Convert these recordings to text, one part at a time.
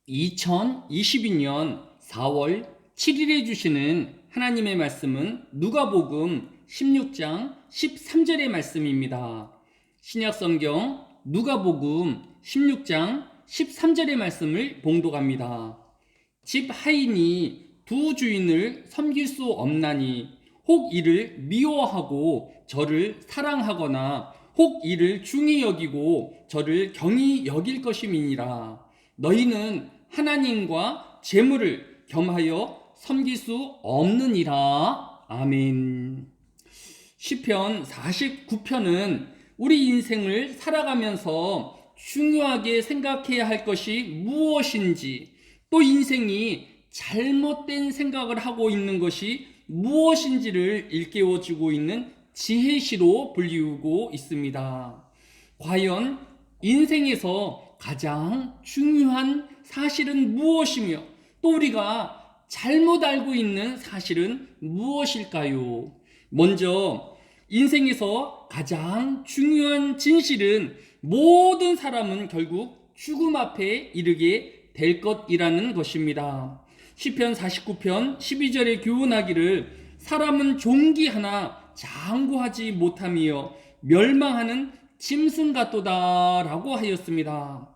2022년 4월 7일에 주시는 하나님의 말씀은 누가복음 16장 13절의 말씀입니다. 신약성경 누가복음 16장 13절의 말씀을 봉독합니다. 집 하인이 두 주인을 섬길 수 없나니 혹 이를 미워하고 저를 사랑하거나 혹 이를 중히 여기고 저를 경히 여길 것임이니라. 너희는 하나님과 재물을 겸하여 섬길 수 없느니라. 아멘. 시편 49편은 우리 인생을 살아가면서 중요하게 생각해야 할 것이 무엇인지, 또 인생이 잘못된 생각을 하고 있는 것이 무엇인지를 일깨워주고 있는 지혜시로 불리우고 있습니다. 과연 인생에서 가장 중요한 사실은 무엇이며, 또 우리가 잘못 알고 있는 사실은 무엇일까요? 먼저 인생에서 가장 중요한 진실은 모든 사람은 결국 죽음 앞에 이르게 될 것이라는 것입니다. 시편 49편 12절에 교훈하기를 사람은 종기 하나 장구하지 못하며 멸망하는 짐승 같도다 라고 하였습니다.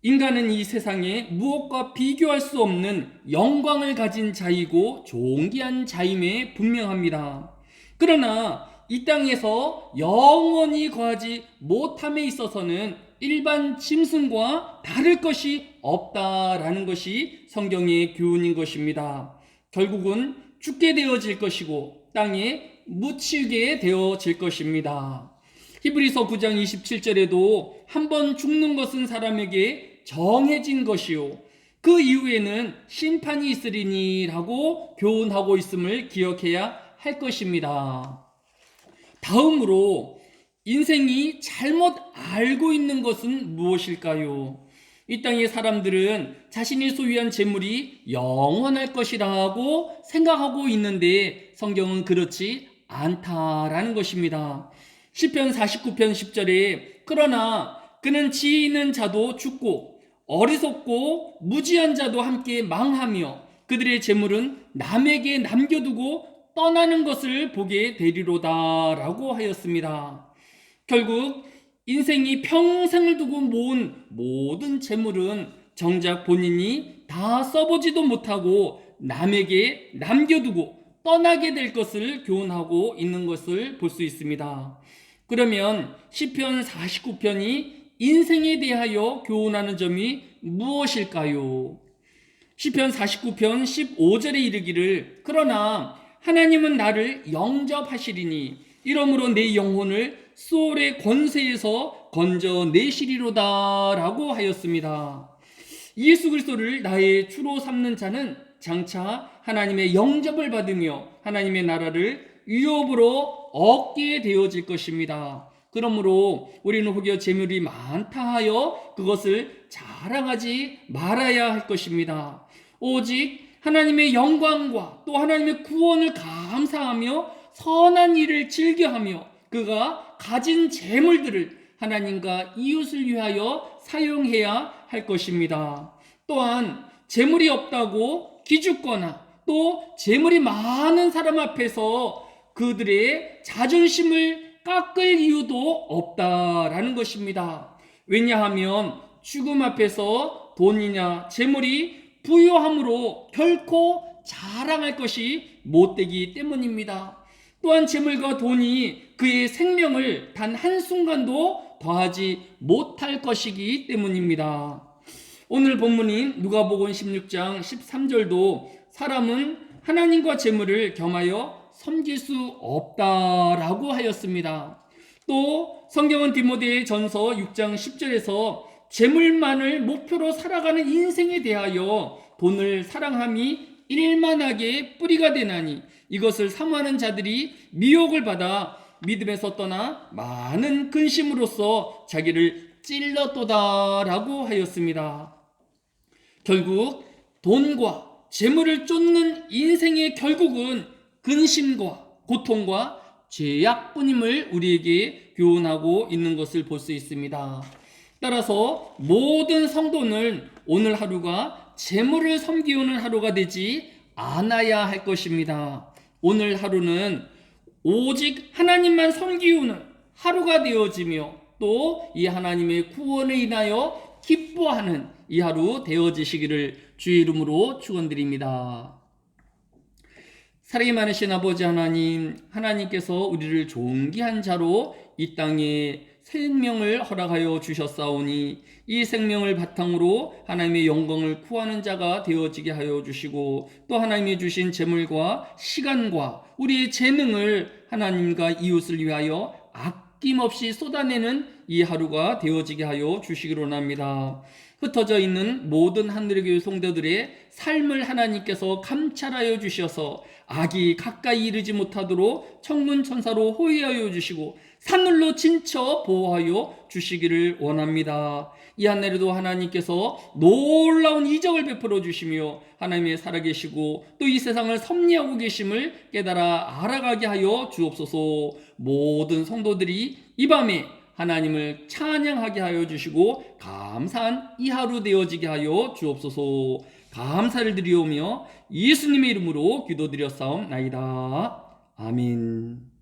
인간은 이 세상에 무엇과 비교할 수 없는 영광을 가진 자이고 존귀한 자임에 분명합니다. 그러나 이 땅에서 영원히 거하지 못함에 있어서는 일반 짐승과 다를 것이 없다라는 것이 성경의 교훈인 것입니다. 결국은 죽게 되어질 것이고 땅에 묻히게 되어질 것입니다. 히브리서 9장 27절에도 한 번 죽는 것은 사람에게 정해진 것이요 그 이후에는 심판이 있으리니 라고 교훈하고 있음을 기억해야 할 것입니다. 다음으로 인생이 잘못 알고 있는 것은 무엇일까요? 이 땅의 사람들은 자신이 소유한 재물이 영원할 것이라고 생각하고 있는데 성경은 그렇지 않다라는 것입니다. 시편 49편 10절에 그러나 그는 지혜 있는 자도 죽고 어리석고 무지한 자도 함께 망하며 그들의 재물은 남에게 남겨두고 떠나는 것을 보게 되리로다 라고 하였습니다. 결국 인생이 평생을 두고 모은 모든 재물은 정작 본인이 다 써보지도 못하고 남에게 남겨두고 떠나게 될 것을 교훈하고 있는 것을 볼 수 있습니다. 그러면 시편 49편이 인생에 대하여 교훈하는 점이 무엇일까요? 시편 49편 15절에 이르기를 그러나 하나님은 나를 영접하시리니 이러므로 내 영혼을 수월의 권세에서 건져내시리로다 라고 하였습니다. 예수 그리스도를 나의 주로 삼는 자는 장차 하나님의 영접을 받으며 하나님의 나라를 유업으로 얻게 되어질 것입니다. 그러므로 우리는 혹여 재물이 많다 하여 그것을 자랑하지 말아야 할 것입니다. 오직 하나님의 영광과 또 하나님의 구원을 감사하며 선한 일을 즐겨하며 그가 가진 재물들을 하나님과 이웃을 위하여 사용해야 할 것입니다. 또한 재물이 없다고 기죽거나 또 재물이 많은 사람 앞에서 그들의 자존심을 깎을 이유도 없다라는 것입니다. 왜냐하면 죽음 앞에서 돈이냐 재물이 부유함으로 결코 자랑할 것이 못되기 때문입니다. 또한 재물과 돈이 그의 생명을 단 한순간도 더하지 못할 것이기 때문입니다. 오늘 본문인 누가복음 16장 13절도 사람은 하나님과 재물을 겸하여 섬길 수 없다라고 하였습니다. 또 성경은 디모데 전서 6장 10절에서 재물만을 목표로 살아가는 인생에 대하여 돈을 사랑함이 일만하게 뿌리가 되나니 이것을 사모하는 자들이 미혹을 받아 믿음에서 떠나 많은 근심으로써 자기를 찔렀도다라고 하였습니다. 결국 돈과 재물을 쫓는 인생의 결국은 근심과 고통과 죄악뿐임을 우리에게 교훈하고 있는 것을 볼 수 있습니다. 따라서 모든 성도는 오늘 하루가 재물을 섬기우는 하루가 되지 않아야 할 것입니다. 오늘 하루는 오직 하나님만 섬기우는 하루가 되어지며 또 이 하나님의 구원에 인하여 기뻐하는 이 하루 되어지시기를 주의 이름으로 축원드립니다. 사랑이 많으신 아버지 하나님, 하나님께서 우리를 존귀한 자로 이 땅에 생명을 허락하여 주셨사오니 이 생명을 바탕으로 하나님의 영광을 구하는 자가 되어지게 하여 주시고 또 하나님이 주신 재물과 시간과 우리의 재능을 하나님과 이웃을 위하여 아낌없이 쏟아내는 이 하루가 되어지게 하여 주시기로 합니다. 흩어져 있는 모든 하늘의 교회 성도들의 삶을 하나님께서 감찰하여 주셔서 악이 가까이 이르지 못하도록 천군 천사로 호위하여 주시고 산울로 진쳐 보호하여 주시기를 원합니다. 이 한 해에도 하나님께서 놀라운 이적을 베풀어 주시며 하나님의 살아계시고 또 이 세상을 섭리하고 계심을 깨달아 알아가게 하여 주옵소서. 모든 성도들이 이 밤에 하나님을 찬양하게 하여 주시고 감사한 이 하루 되어지게 하여 주옵소서. 감사를 드리오며 예수님의 이름으로 기도드렸사옵나이다. 아멘.